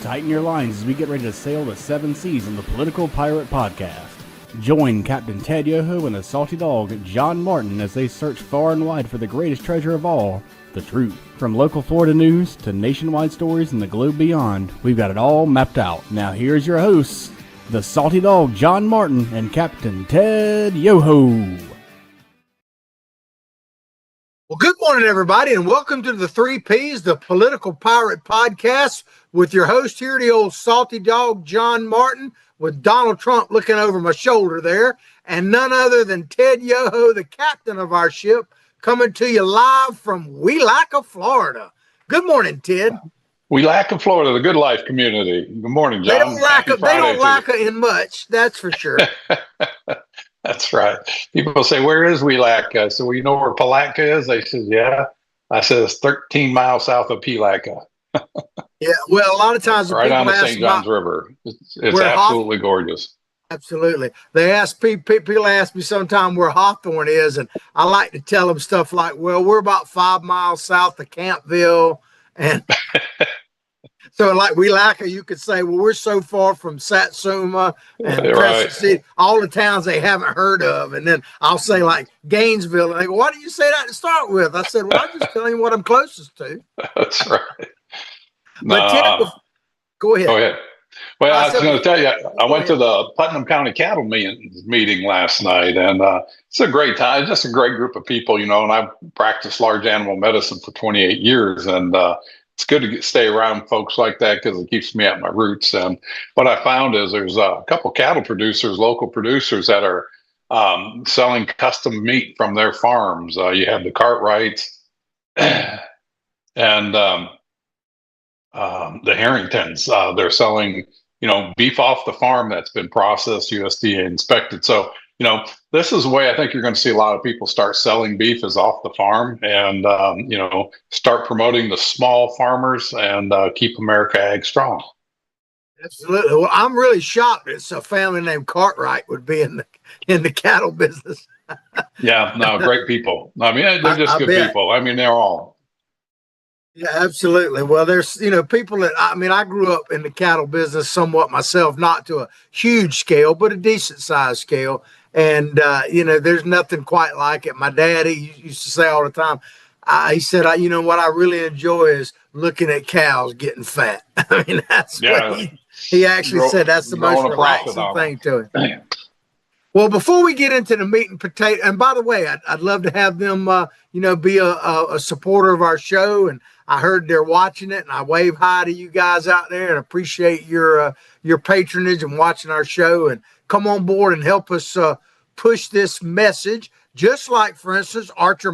Tighten your lines as we get ready to sail the seven seas on the Political Pirate Podcast. Join Captain Ted Yoho and the salty dog John Martin as they search far and wide for the greatest treasure of all, the truth. From local Florida news to nationwide stories and the globe beyond, we've got it all mapped out. Now here's your hosts, the salty dog John Martin and Captain Ted Yoho. Well, good morning, everybody, and welcome to the 3 Ps, the Political Pirate Podcast, with your host here, the old salty dog, John Martin, with Donald Trump looking over my shoulder there, and none other than Ted Yoho, the captain of our ship, coming to you live from Welaka, Florida. Good morning, Ted. Welaka, Florida, the good life community. Good morning, John. They don't lack it in much, that's for sure. That's right. People say, where is Welaka? So you know where Palatka is? They said, yeah. I said, it's 13 miles south of Palatka. Yeah, well, a lot of times right on the St. Johns River. It's absolutely gorgeous. Absolutely. They ask people ask me sometime where Hawthorne is, and I like to tell them stuff like, well, we're about 5 miles south of Campville. And so like Welaka, you could say, well, we're so far from Satsuma and Crescent City, all the towns they haven't heard of. And then I'll say like Gainesville, and they go, why do you say that to start with? I said, well, I'm just telling you what I'm closest to. That's right. But Ted, go ahead. Go ahead. Well, I was going to tell you, I went to the Putnam County Cattle meeting last night, and it's a great time. It's just a great group of people, you know, and I've practiced large animal medicine for 28 years, and it's good to stay around folks like that because it keeps me at my roots. And what I found is there's a couple cattle producers, local producers that are selling custom meat from their farms. You have the Cartwrights and the Harringtons. They're selling, you know, beef off the farm that's been processed, USDA inspected. So, you know, this is the way I think you're going to see a lot of people start selling beef is off the farm and, you know, start promoting the small farmers and keep America ag strong. Absolutely. Well, I'm really shocked that a family named Cartwright would be in the cattle business. Yeah, no, great people. I mean, they're just good people. I mean, they're all. Yeah, absolutely. Well, there's, you know, people that, I mean, I grew up in the cattle business somewhat myself, not to a huge scale, but a decent size scale. And, you know, there's nothing quite like it. My daddy used to say all the time, he said, you know, what I really enjoy is looking at cows getting fat. I mean, that's what he actually said. That's the most relaxing thing to him. Well, before we get into the meat and potato, and by the way, I'd love to have them, you know, be a supporter of our show. And I heard they're watching it, and I wave hi to you guys out there and appreciate your patronage and watching our show. And come on board and help us push this message. Just like, for instance, Archer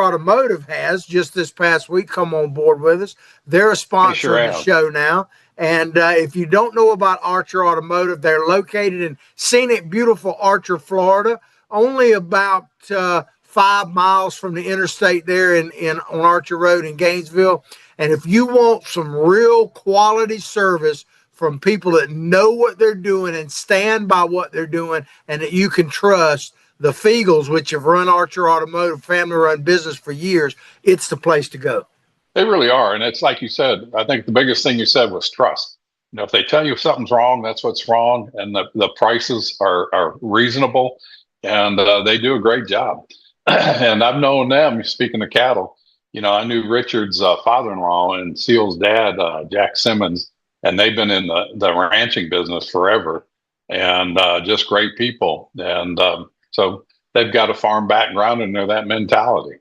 Automotive has just this past week come on board with us. They're a sponsor of the show now. And if you don't know about Archer Automotive, they're located in scenic, beautiful Archer, Florida, only about 5 miles from the interstate there on Archer Road in Gainesville. And if you want some real quality service from people that know what they're doing and stand by what they're doing and that you can trust, the Fiegels, which have run Archer Automotive, family-run business for years, it's the place to go. They really are. And it's like you said, I think the biggest thing you said was trust. You know, if they tell you something's wrong, that's what's wrong. And the prices are reasonable and they do a great job. And I've known them, speaking of cattle, you know, I knew Richard's father-in-law and Seal's dad, Jack Simmons, and they've been in the ranching business forever and just great people. And so they've got a farm background and they're that mentality.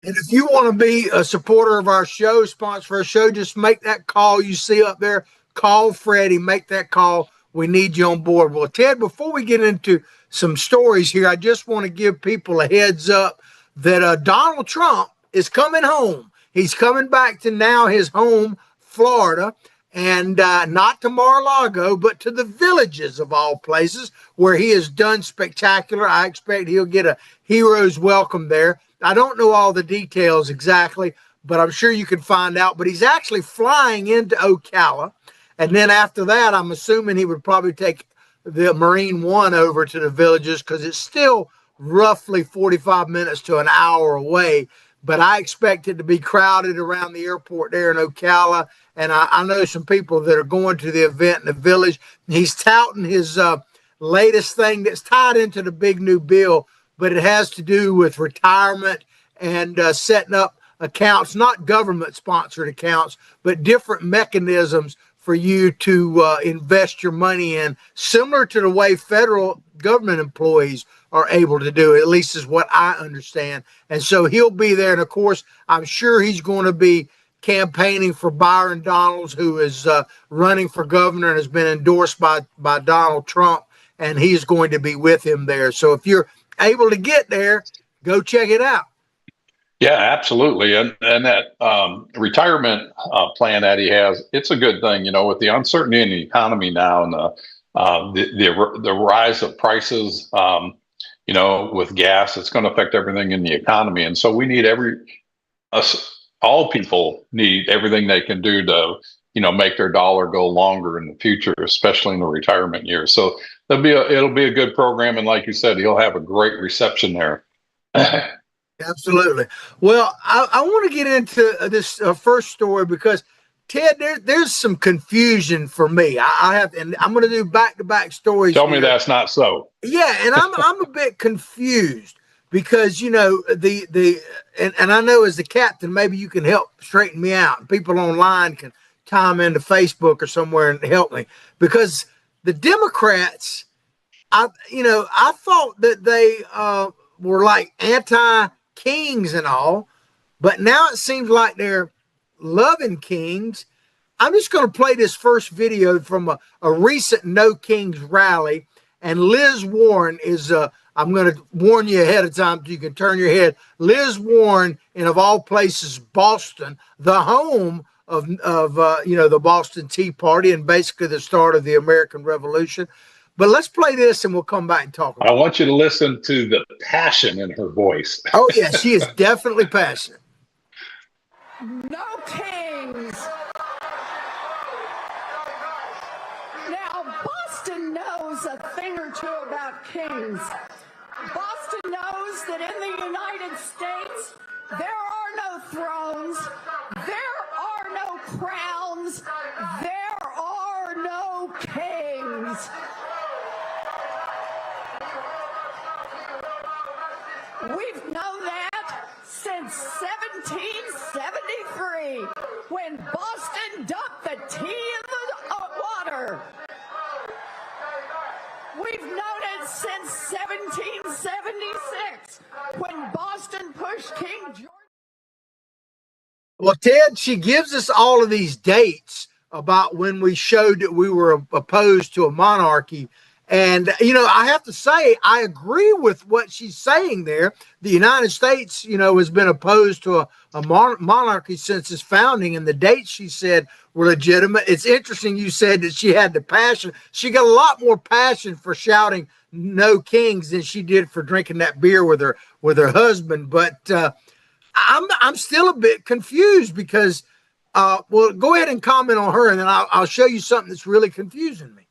And if you want to be a supporter of our show, sponsor our show, just make that call you see up there. Call Freddie, make that call. We need you on board. Well, Ted, before we get into some stories here, I just want to give people a heads up that Donald Trump is coming home. He's coming back to now his home, Florida, and not to Mar-a-Lago, but to the Villages of all places, where he has done spectacular. I expect he'll get a hero's welcome there. I don't know all the details exactly, but I'm sure you can find out. But he's actually flying into Ocala. And then after that, I'm assuming he would probably take the Marine One over to the Villages because it's still roughly 45 minutes to an hour away. but I expect it to be crowded around the airport there in Ocala. And I know some people that are going to the event in the village. He's touting his latest thing that's tied into the big new bill, but it has to do with retirement and setting up accounts, not government sponsored accounts, but different mechanisms for you to invest your money in, similar to the way federal government employees are able to do it, at least is what I understand. And so he'll be there. And of course, I'm sure he's going to be campaigning for Byron Donalds, who is running for governor and has been endorsed by Donald Trump. And he's going to be with him there. So if you're able to get there, go check it out. Yeah, absolutely. And that retirement plan that he has, it's a good thing, with the uncertainty in the economy now and the rise of prices, with gas, it's going to affect everything in the economy. And so we need all people need everything they can do to, make their dollar go longer in the future, especially in the retirement years. So it'll be a good program. And like you said, he'll have a great reception there. Absolutely. Well, I want to get into this first story because Ted, there's some confusion for me. I have, and I'm going to do back-to-back stories. Tell me that's not so. Yeah, and I'm a bit confused because and I know as the captain, maybe you can help straighten me out. People online can time into Facebook or somewhere and help me, because the Democrats, I thought that they were like anti-kings and all, but now it seems like they're loving kings. I'm just going to play this first video from a recent No Kings rally, and Liz Warren is I'm going to warn you ahead of time so you can turn your head. Liz Warren, in of all places, Boston, the home of the Boston Tea Party and basically the start of the American Revolution. But let's play this and we'll come back and talk about it. I want you to listen to the passion in her voice. Oh, yeah, she is definitely passionate. No kings. Now, Boston knows a thing or two about kings. Boston knows that in the United States, there are no thrones, there are no crowns, there are no kings. We've known that since 1773, when Boston dumped the tea in the water. We've known it since 1776, when Boston pushed King George. Well, Ted, she gives us all of these dates about when we showed that we were opposed to a monarchy. And, I have to say, I agree with what she's saying there. The United States, has been opposed to a monarchy since its founding, and the dates she said were legitimate. It's interesting you said that she had the passion. She got a lot more passion for shouting no kings than she did for drinking that beer with her husband. But I'm still a bit confused because, well, go ahead and comment on her, and then I'll show you something that's really confusing me.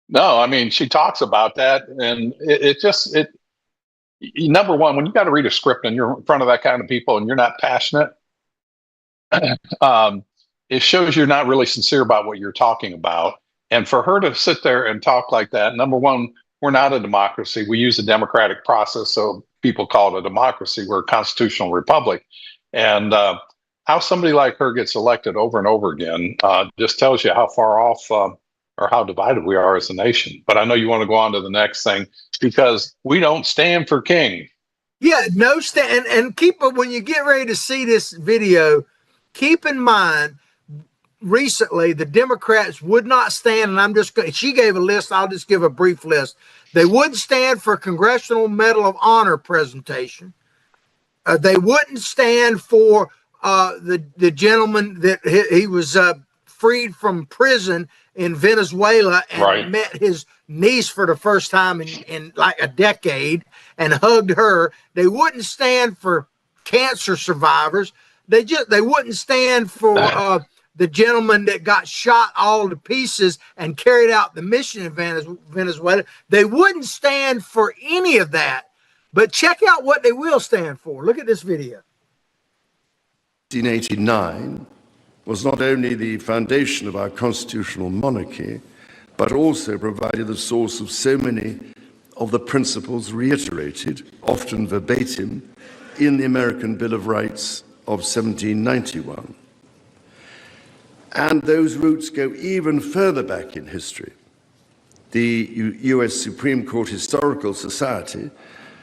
No, I mean, she talks about that, and number one, when you got to read a script and you're in front of that kind of people and you're not passionate, it shows you're not really sincere about what you're talking about. And for her to sit there and talk like that, number one, we're not a democracy. We use a democratic process, so people call it a democracy. We're a constitutional republic. And how somebody like her gets elected over and over again just tells you how far off or how divided we are as a nation. But I know you want to go on to the next thing, because we don't stand for king. Yeah, no stand. And keep it, when you get ready to see this video, keep in mind, recently the Democrats would not stand, and she gave a list, I'll just give a brief list. They wouldn't stand for Congressional Medal of Honor presentation. They wouldn't stand for the gentleman that he was freed from prison in Venezuela and met his niece for the first time in like a decade and hugged her. They wouldn't stand for cancer survivors. They wouldn't stand for the gentleman that got shot all to pieces and carried out the mission in Venezuela. They wouldn't stand for any of that. But check out what they will stand for. Look at this video. 1889 was not only the foundation of our constitutional monarchy, but also provided the source of so many of the principles reiterated, often verbatim, in the American Bill of Rights of 1791. And those roots go even further back in history. The US Supreme Court Historical Society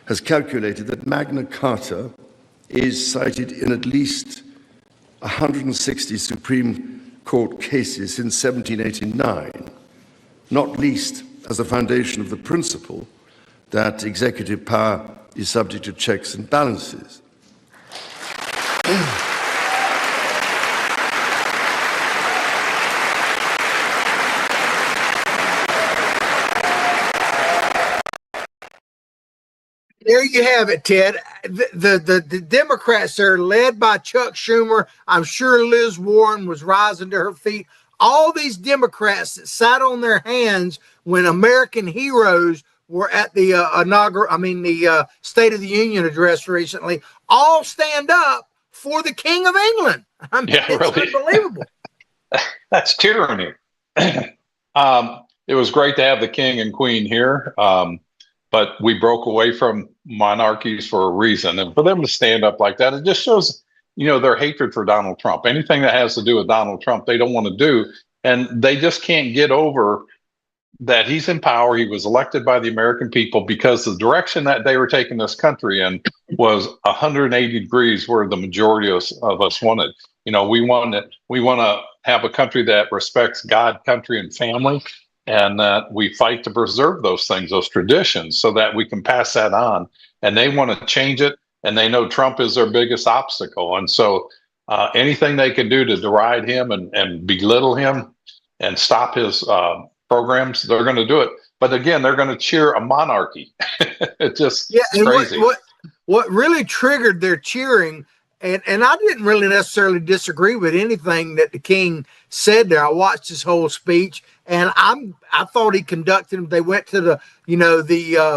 has calculated that Magna Carta is cited in at least 160 Supreme Court cases since 1789, not least as a foundation of the principle that executive power is subject to checks and balances. There you have it, Ted. The Democrats are led by Chuck Schumer. I'm sure Liz Warren was rising to her feet. All these Democrats that sat on their hands when American heroes were at the the State of the Union address recently, all stand up for the King of England. I mean, Yeah, it's really. unbelievable. That's tyranny. It was great to have the king and queen here, but we broke away from monarchies for a reason. And for them to stand up like that, it just shows, their hatred for Donald Trump. Anything that has to do with Donald Trump, they don't want to do. And they just can't get over that he's in power. He was elected by the American people because the direction that they were taking this country in was 180 degrees where the majority of us wanted. We want to have a country that respects God, country, and family, and that we fight to preserve those things, those traditions, so that we can pass that on. And they want to change it, and they know Trump is their biggest obstacle. And so anything they can do to deride him and belittle him and stop his programs, they're going to do it. But again, they're going to cheer a monarchy. It's just crazy. What really triggered their cheering, and I didn't really necessarily disagree with anything that the king said there. I watched his whole speech, and I thought he conducted them. They went to the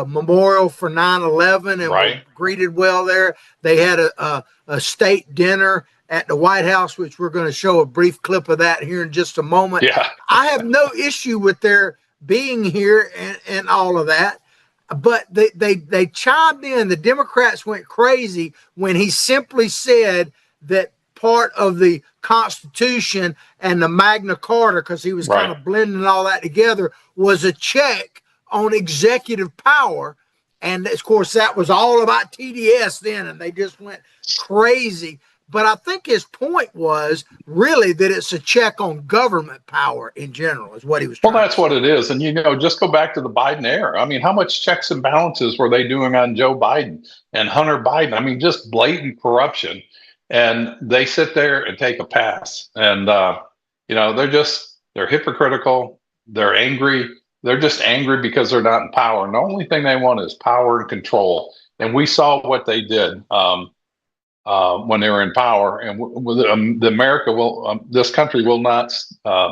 memorial for 9/11 and were greeted well there. They had a state dinner at the White House, which we're going to show a brief clip of that here in just a moment. Yeah. I have no issue with their being here and all of that. But they chimed in. The Democrats went crazy when he simply said that part of the Constitution and the Magna Carta, because he was kind of blending all that together, was a check on executive power. And of course, that was all about TDS then, and they just went crazy. But I think his point was really that it's a check on government power in general, is what he was trying. Well, that's what it is. And, just go back to the Biden era. I mean, how much checks and balances were they doing on Joe Biden and Hunter Biden? I mean, just blatant corruption. And they sit there and take a pass. And, they're hypocritical. They're angry. They're just angry because they're not in power. And the only thing they want is power and control. And we saw what they did. When they were in power, and this country will not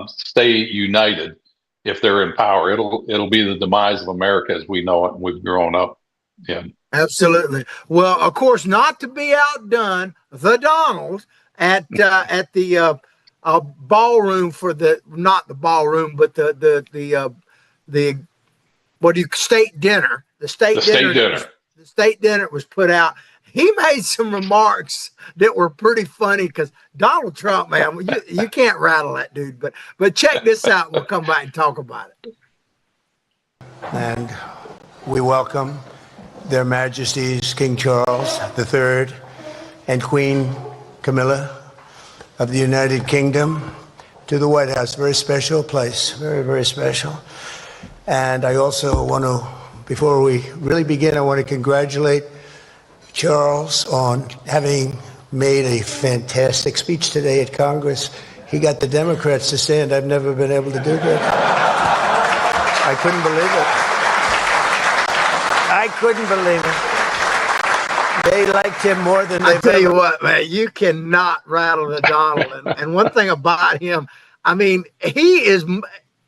stay united if they're in power. It'll be the demise of America as we know it and we've grown up. Yeah, absolutely. Well, of course, not to be outdone, the Donald at the ballroom for not the ballroom, but the state dinner. The state dinner was put out. He made some remarks that were pretty funny because Donald Trump, man, you can't rattle that dude. But check this out. We'll come back and talk about it. And we welcome Their Majesties King Charles III and Queen Camilla of the United Kingdom to the White House. Very special place. Very, very special. And I also want to, before we really begin, I want to congratulate Charles on having made a fantastic speech today at Congress. He got the Democrats to stand. I've never been able to do that. I couldn't believe it. They liked him more than they. I tell you what, man, you cannot rattle the Donald. And one thing about him, I mean, he is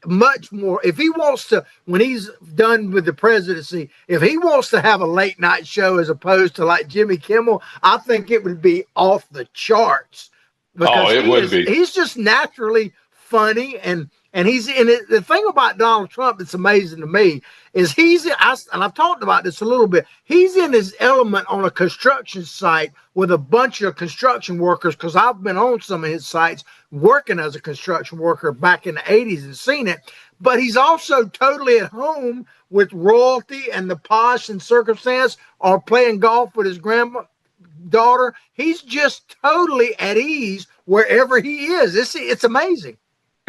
much more. If he wants to, when he's done with the presidency, if he wants to have a late night show as opposed to like Jimmy Kimmel, I think it would be off the charts because it would be. he's just naturally funny and he's in it. The thing about Donald Trump that's amazing to me is and I've talked about this a little bit. He's in his element on a construction site with a bunch of construction workers, because I've been on some of his sites working as a construction worker back in the 80s and seen it. But he's also totally at home with royalty and the posh and circumstance, or playing golf with his granddaughter. He's just totally at ease wherever he is. It's amazing.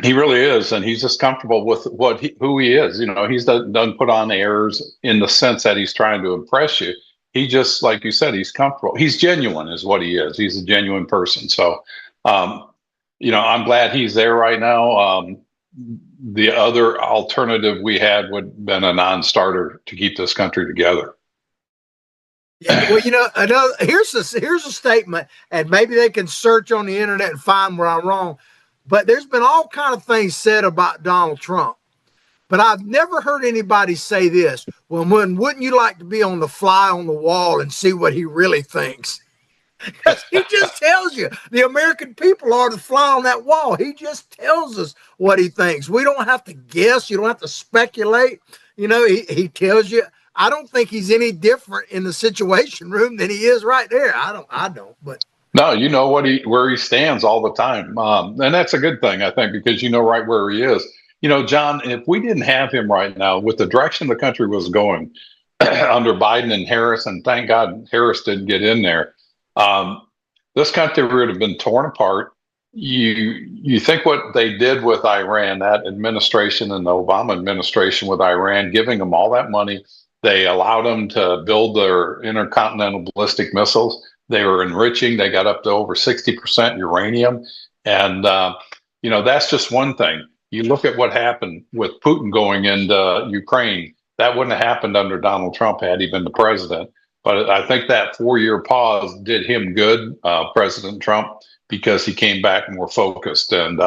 He really is, and he's just comfortable with who he is. You know, he's doesn't put on airs in the sense that he's trying to impress you. He just, like you said, he's comfortable. He's genuine, is what he is. He's a genuine person. So, you know, I'm glad he's there right now. The other alternative we had would have been a non-starter to keep this country together. Yeah, well, you know, here's a statement, and maybe they can search on the internet and find where I'm wrong. But there's been all kind of things said about Donald Trump. But I've never heard anybody say this. Well, wouldn't you like to be on the fly on the wall and see what he really thinks? Because he just tells you the American people are the fly on that wall. He just tells us what he thinks. We don't have to guess. You don't have to speculate. You know, he tells you. I don't think he's any different in the Situation Room than he is right there. I don't. But no, you know where he stands all the time, and that's a good thing, I think, because you know right where he is. You know, John, if we didn't have him right now, with the direction the country was going under Biden and Harris, and thank God Harris didn't get in there, this country would have been torn apart. You think what they did with Iran, that administration and the Obama administration with Iran, giving them all that money, they allowed them to build their intercontinental ballistic missiles. They were enriching. They got up to over 60% uranium. And, you know, that's just one thing. You look at what happened with Putin going into Ukraine. That wouldn't have happened under Donald Trump had he been the president. But I think that 4-year pause did him good, President Trump, because he came back more focused. And,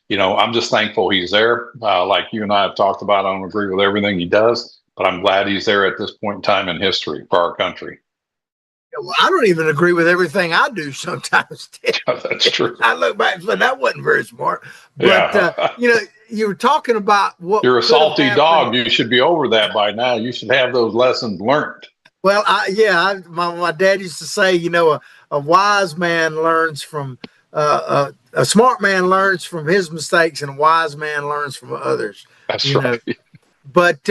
you know, I'm just thankful he's there. Like you and I have talked about, I don't agree with everything he does, but I'm glad he's there at this point in time in history for our country. well, I don't even agree with everything I do sometimes. That's true. I look back, but that wasn't very smart. But, Yeah. you know, you were talking about what You're a could have salty happened. dog. You should be over that by now. You should have those lessons learned. Well, my dad used to say, you know, a wise man learns from a smart man learns from his mistakes, and a wise man learns from others. That's you right. know. But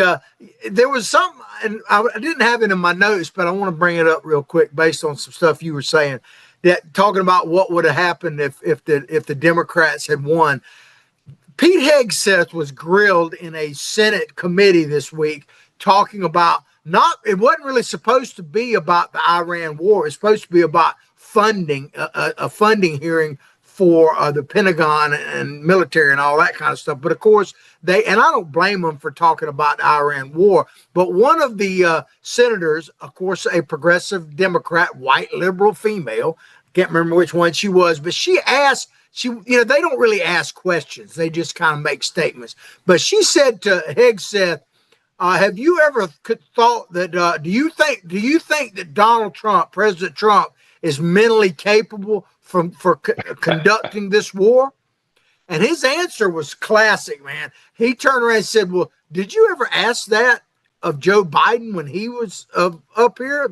there was something, and I didn't have it in my notes, but I want to bring it up real quick based on some stuff you were saying, that talking about what would have happened if the Democrats had won. Pete Hegseth was grilled in a Senate committee this week talking about it wasn't really supposed to be about the Iran war. It's supposed to be about funding, a funding hearing for the Pentagon and military and all that kind of stuff. But of course, and I don't blame them for talking about the Iran war, but one of the senators, of course, a progressive Democrat, white liberal female, can't remember which one she was, but she asked, they don't really ask questions. They just kind of make statements. But she said to Hegseth, have you ever thought that, do you think that Donald Trump, President Trump, is mentally capable for conducting this war? And his answer was classic, man. He turned around and said, well, did you ever ask that of Joe Biden when he was up here?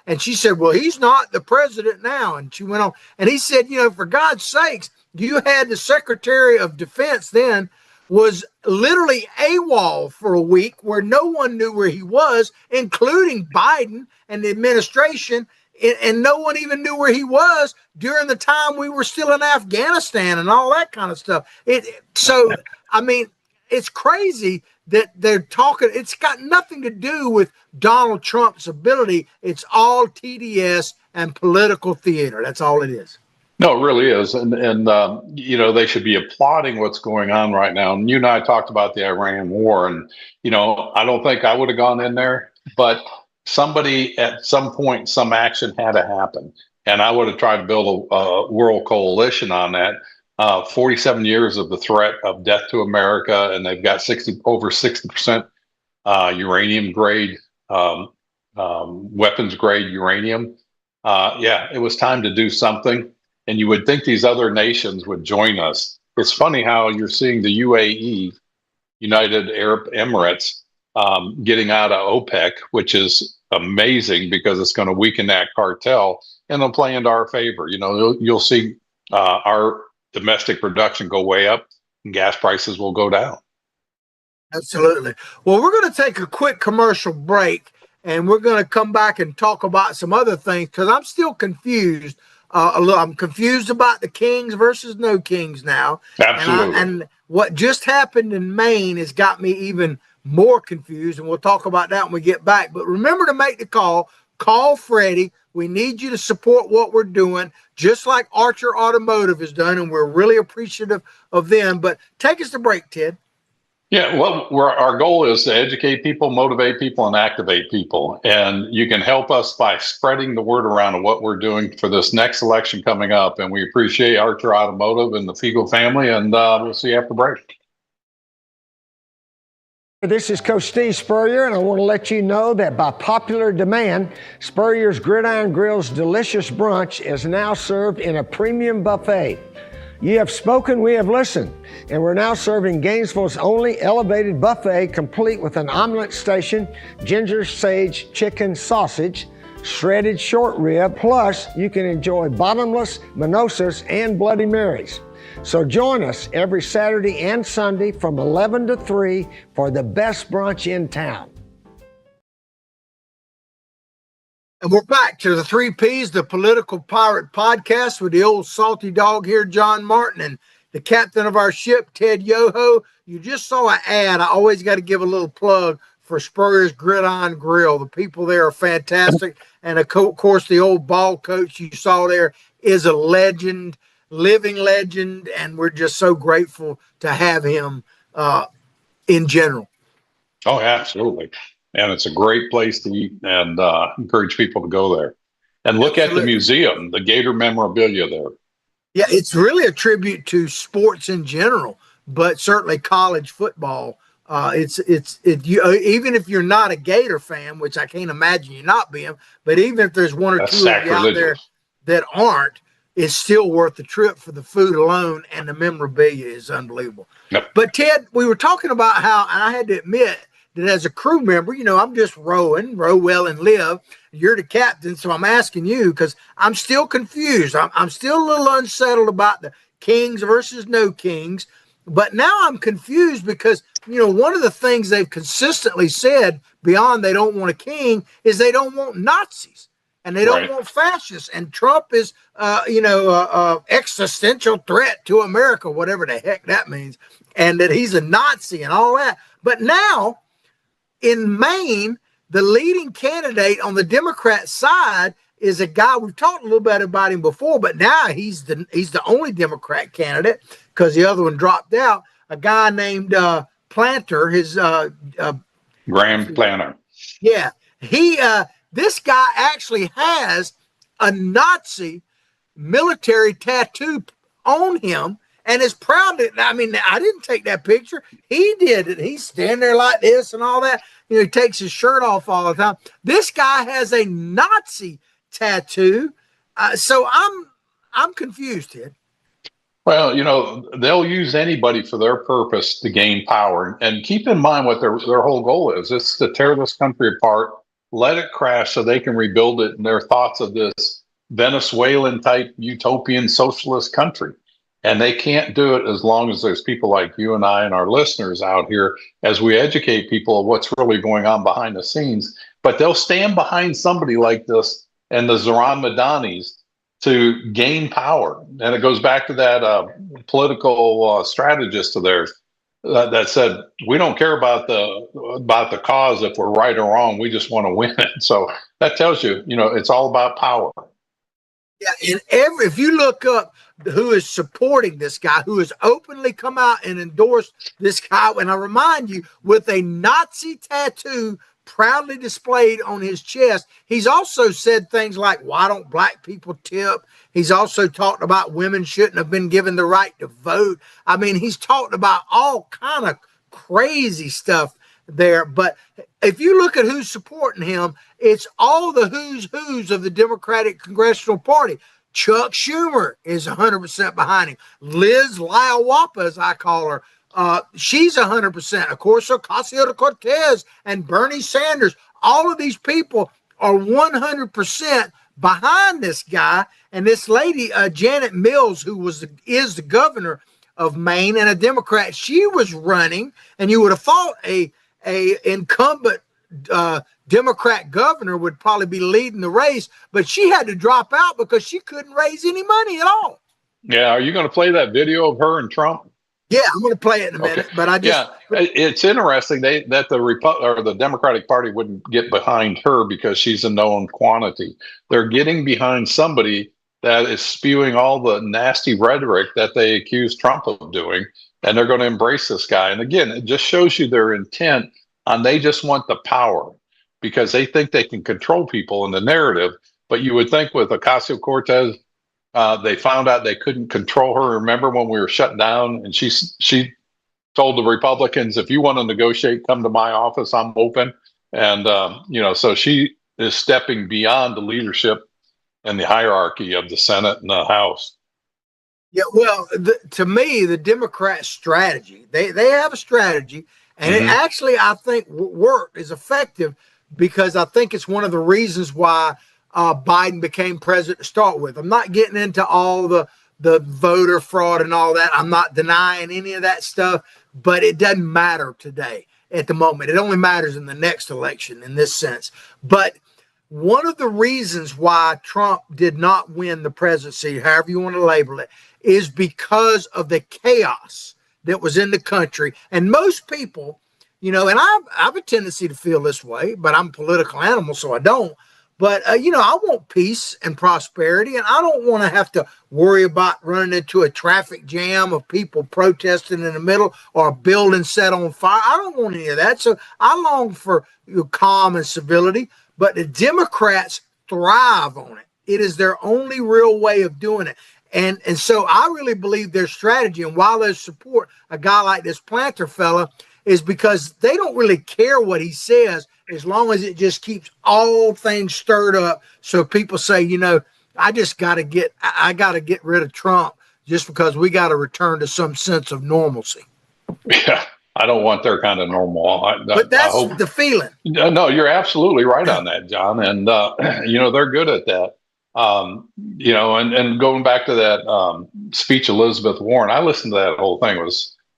And she said, well, he's not the president now. And she went on. And he said, for God's sakes, you had the Secretary of Defense then was literally AWOL for a week where no one knew where he was, including Biden and the administration. And no one even knew where he was during the time we were still in Afghanistan and all that kind of stuff. So, I mean, it's crazy that they're talking. It's got nothing to do with Donald Trump's ability. It's all TDS and political theater. That's all it is. No, it really is. And they should be applauding what's going on right now. And you and I talked about the Iran war. And, I don't think I would have gone in there, but somebody at some point, some action had to happen. And I would have tried to build a world coalition on that. 47 years of the threat of death to America, and they've got over 60% uranium grade, weapons grade uranium. Yeah, it was time to do something. And you would think these other nations would join us. It's funny how you're seeing the UAE, United Arab Emirates, getting out of OPEC, which is amazing because it's going to weaken that cartel and they'll play into our favor. You'll see our domestic production go way up and gas prices will go down. Absolutely. Well, we're going to take a quick commercial break and we're going to come back and talk about some other things because I'm still confused. I'm confused about the Kings versus no Kings now. Absolutely. And what just happened in Maine has got me even more confused, and we'll talk about that when we get back. But remember to make the call. Call Freddie. We need you to support what we're doing, just like Archer Automotive has done, and we're really appreciative of them. But take us to break, Ted. Yeah, well, our goal is to educate people, motivate people, and activate people. And you can help us by spreading the word around of what we're doing for this next election coming up. And we appreciate Archer Automotive and the Fiegel family, and we'll see you after break. This is Coach Steve Spurrier, and I want to let you know that by popular demand, Spurrier's Gridiron Grill's delicious brunch is now served in a premium buffet. You have spoken, we have listened, and we're now serving Gainesville's only elevated buffet complete with an omelet station, ginger sage chicken sausage, shredded short rib, plus you can enjoy bottomless mimosas and Bloody Marys. So join us every Saturday and Sunday from 11 to 3 for the best brunch in town. And we're back to the 3 Ps, the Political Pirate Podcast with the old salty dog here, John Martin, and the captain of our ship, Ted Yoho. You just saw an ad. I always got to give a little plug for Spurrier's Gridiron Grill. The people there are fantastic. And of course, the old ball coach you saw there is a legend, living legend. And we're just so grateful to have him in general. Oh, absolutely. And it's a great place to eat, and encourage people to go there. And look Absolutely. At the museum, the Gator memorabilia there. Yeah, it's really a tribute to sports in general, but certainly college football. Even if you're not a Gator fan, which I can't imagine you not being, but even if there's one or That's two of you out there that aren't, it's still worth the trip for the food alone, and the memorabilia is unbelievable. Yep. But Ted, we were talking about how, and I had to admit, that as a crew member, I'm just row well and live. You're the captain, so I'm asking you because I'm still confused. I'm still a little unsettled about the Kings versus no Kings. But now I'm confused because, one of the things they've consistently said beyond they don't want a king is they don't want Nazis and they don't want fascists. And Trump is, existential threat to America, whatever the heck that means, and that he's a Nazi and all that. But now, in Maine, the leading candidate on the Democrat side is a guy, we've talked a little bit about him before, but now he's the only Democrat candidate because the other one dropped out, a guy named Planter, Graham Planter. Yeah. This guy actually has a Nazi military tattoo on him. And is proud that, I didn't take that picture. He did it. He's standing there like this and all that. He takes his shirt off all the time. This guy has a Nazi tattoo. So I'm confused, Ted. Well, they'll use anybody for their purpose to gain power. And keep in mind what their whole goal is. It's to tear this country apart, let it crash so they can rebuild it in their thoughts of this Venezuelan-type utopian socialist country. And they can't do it as long as there's people like you and I and our listeners out here as we educate people of what's really going on behind the scenes. But they'll stand behind somebody like this and the Zoran Madanis to gain power. And it goes back to that political strategist of theirs that said, we don't care about the cause if we're right or wrong. We just want to win it. So that tells you, it's all about power. Yeah, and if you look up who is supporting this guy, who has openly come out and endorsed this guy, and I remind you, with a Nazi tattoo proudly displayed on his chest. He's also said things like, why don't black people tip? He's also talked about women shouldn't have been given the right to vote. I mean, he's talked about all kind of crazy stuff there. But if you look at who's supporting him, it's all the who's of the Democratic Congressional Party. Chuck Schumer is 100% behind him. Liz Liawapa, as I call her, she's 100%. Of course, Ocasio-Cortez and Bernie Sanders, all of these people are 100% behind this guy. And this lady, Janet Mills, who is the governor of Maine and a Democrat, she was running, and you would have thought a incumbent Democrat governor would probably be leading the race, but she had to drop out because she couldn't raise any money at all. Yeah, are you going to play that video of her and Trump? Yeah, I'm going to play it in a minute. Okay. But it's interesting that the Democratic Party wouldn't get behind her because she's a known quantity. They're getting behind somebody that is spewing all the nasty rhetoric that they accuse Trump of doing, and they're going to embrace this guy. And again, it just shows you their intent on they just want the power because they think they can control people in the narrative. But you would think with Ocasio-Cortez, they found out they couldn't control her. Remember when we were shut down and she told the Republicans, if you want to negotiate, come to my office, I'm open. And, so she is stepping beyond the leadership and the hierarchy of the Senate and the House. Yeah, well, to me, the Democrat strategy, they have a strategy, and it actually, I think, is effective because I think it's one of the reasons why Biden became president to start with. I'm not getting into all the voter fraud and all that. I'm not denying any of that stuff, but it doesn't matter today at the moment. It only matters in the next election in this sense. But one of the reasons why Trump did not win the presidency, however you want to label it, is because of the chaos that was in the country. And most people, and I have a tendency to feel this way, but I'm a political animal, so I don't. But, I want peace and prosperity, and I don't want to have to worry about running into a traffic jam of people protesting in the middle or a building set on fire. I don't want any of that. So I long for calm and civility, but the Democrats thrive on it. It is their only real way of doing it. And so I really believe their strategy, and why they support a guy like this Planter fella, is because they don't really care what he says as long as it just keeps all things stirred up. So people say, I got to get rid of Trump just because we got to return to some sense of normalcy. Yeah, I don't want their kind of normal. But that's the feeling. No, you're absolutely right on that, John. And, they're good at that. And going back to that speech, Elizabeth Warren, I listened to that whole thing. It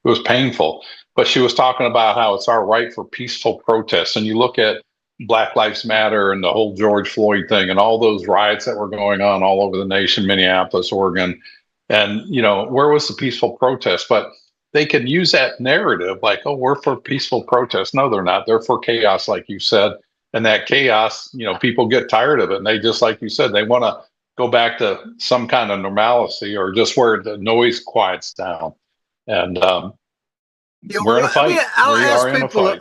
was painful. But she was talking about how it's our right for peaceful protests. And you look at Black Lives Matter and the whole George Floyd thing and all those riots that were going on all over the nation, Minneapolis, Oregon. And, where was the peaceful protest? But they can use that narrative like, oh, we're for peaceful protest. No, they're not. They're for chaos, like you said. And that chaos, people get tired of it. And they just, like you said, they want to go back to some kind of normalcy or just where the noise quiets down. And, we're in a fight. I'll ask people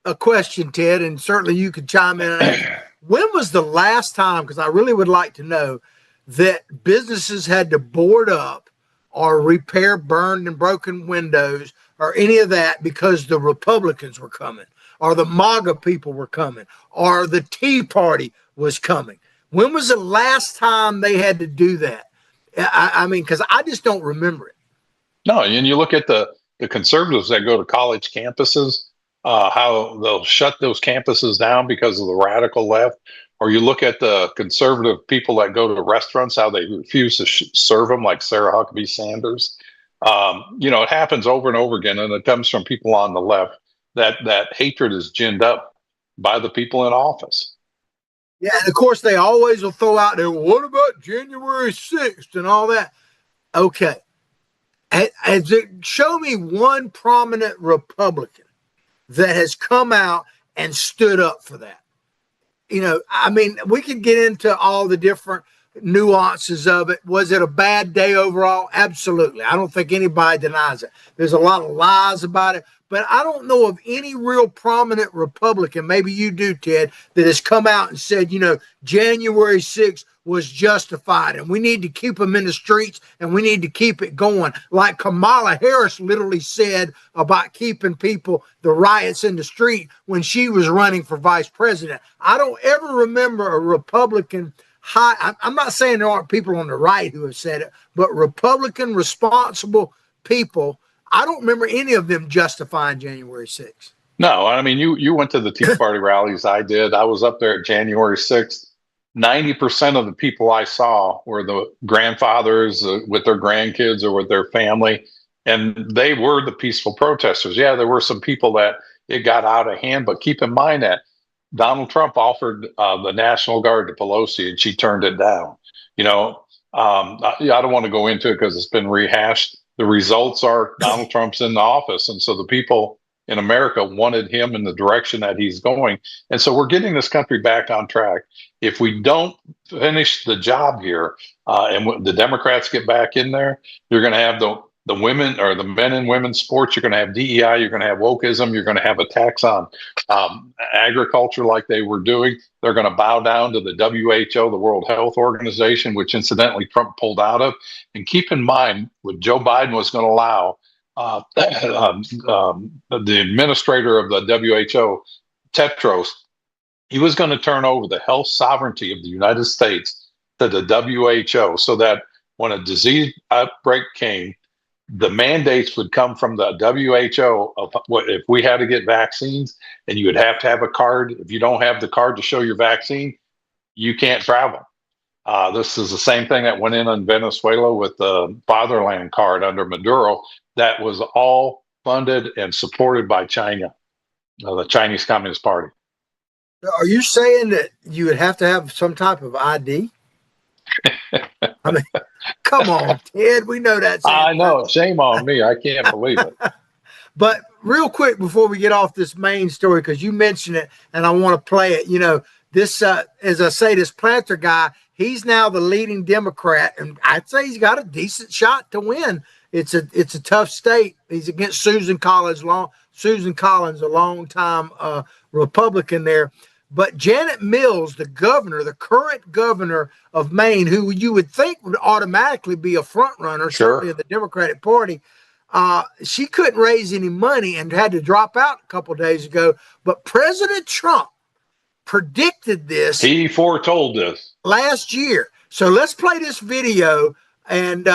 a question, Ted, and certainly you could chime in. When was the last time, because I really would like to know, that businesses had to board up or repair burned and broken windows or any of that because the Republicans were coming or the MAGA people were coming or the Tea Party was coming? When was the last time they had to do that? I mean, because I just don't remember it. No, and you look at the conservatives that go to college campuses, how they'll shut those campuses down because of the radical left. Or you look at the conservative people that go to restaurants, how they refuse to serve them, like Sarah Huckabee Sanders. It happens over and over again, and it comes from people on the left. That hatred is ginned up by the people in office. Yeah, and of course they always will throw out there, what about January 6th and all that? Okay. Show me one prominent Republican that has come out and stood up for that. We could get into all the different, nuances of it. Was it a bad day overall? Absolutely. I don't think anybody denies it. There's a lot of lies about it, but I don't know of any real prominent Republican, maybe you do, Ted, that has come out and said, January 6th was justified and we need to keep them in the streets and we need to keep it going. Like Kamala Harris literally said about keeping the riots in the street when she was running for vice president. I don't ever remember a Republican I'm not saying there aren't people on the right who have said it, but Republican responsible people, I don't remember any of them justifying January 6th. No, I mean, you went to the Tea Party rallies. I did. I was up there at January 6th. 90% of the people I saw were the grandfathers with their grandkids or with their family, and they were the peaceful protesters. Yeah, there were some people that it got out of hand, but keep in mind that Donald Trump offered the National Guard to Pelosi, and she turned it down. I don't want to go into it because it's been rehashed. The results are Donald Trump's in the office, and so the people in America wanted him in the direction that he's going. And so we're getting this country back on track. If we don't finish the job here, and the Democrats get back in there, you're going to have the women or the men and women's sports. You're going to have DEI. You're going to have wokeism. You're going to have a tax on agriculture like they were doing. They're going to bow down to the WHO, the World Health Organization, which incidentally Trump pulled out of. And keep in mind what Joe Biden was going to allow the administrator of the WHO, Tedros, he was going to turn over the health sovereignty of the United States to the WHO so that when a disease outbreak came, the mandates would come from the WHO of what if we had to get vaccines, and you would have to have a card. If you don't have the card to show your vaccine, you can't travel. This is the same thing that went in Venezuela with the fatherland card under Maduro. That was all funded and supported by China, the Chinese Communist Party. Are you saying that you would have to have some type of ID? I mean, come on, Ted. We know that's. I know. Shame on me. I can't believe it. But real quick before we get off this main story, because you mentioned it and I want to play it. This, as I say, this Planter guy, he's now the leading Democrat, and I'd say he's got a decent shot to win. It's a tough state. He's against Susan Collins, a long-time Republican there. But Janet Mills, the current governor of Maine, who you would think would automatically be a front runner, certainly in the Democratic Party, she couldn't raise any money and had to drop out a couple of days ago. But President Trump predicted this. He foretold this last year. So let's play this video, and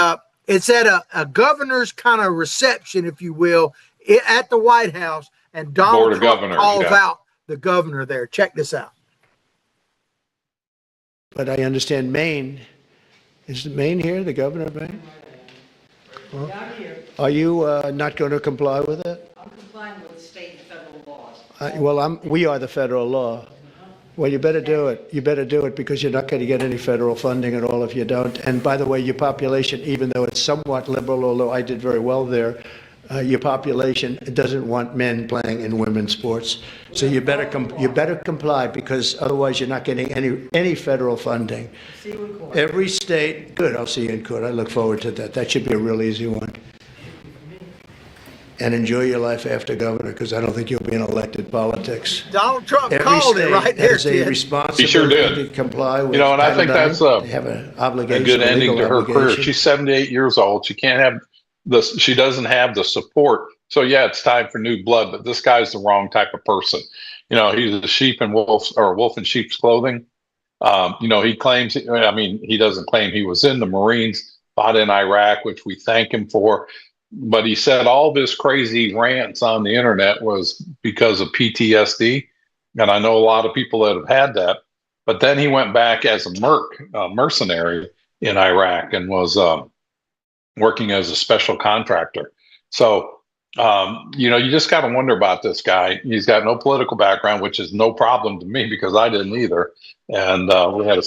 it's at a governor's kind of reception, if you will, at the White House, and Donald Trump calls out the governor there. Check this out. But I understand Maine. Is Maine here, the governor of Maine? Well, are you not going to comply with it? I'm complying with state and federal laws. We are the federal law. Well, you better do it. You better do it because you're not going to get any federal funding at all if you don't. And by the way, your population, even though it's somewhat liberal, although I did very well there, your population doesn't want men playing in women's sports. So you better comply because otherwise you're not getting any federal funding. See you in court. Every state, good. I'll see you in court. I look forward to that. That should be a real easy one. And enjoy your life after governor, because I don't think you'll be in elected politics. Donald Trump called it right there. Has a responsibility he sure did. to comply with. And I think that's they have an obligation, a good ending to her obligation. career. She's 78 years old. She can't have this. She doesn't have the support. So yeah, it's time for new blood. But this guy's the wrong type of person. He's a sheep and wolf, or wolf in sheep's clothing. He claims. He doesn't claim he was in the Marines, fought in Iraq, which we thank him for. But he said all this crazy rants on the internet was because of PTSD. And I know a lot of people that have had that. But then he went back as a mercenary in Iraq and was working as a special contractor. So, you just got to wonder about this guy. He's got no political background, which is no problem to me because I didn't either. And we had a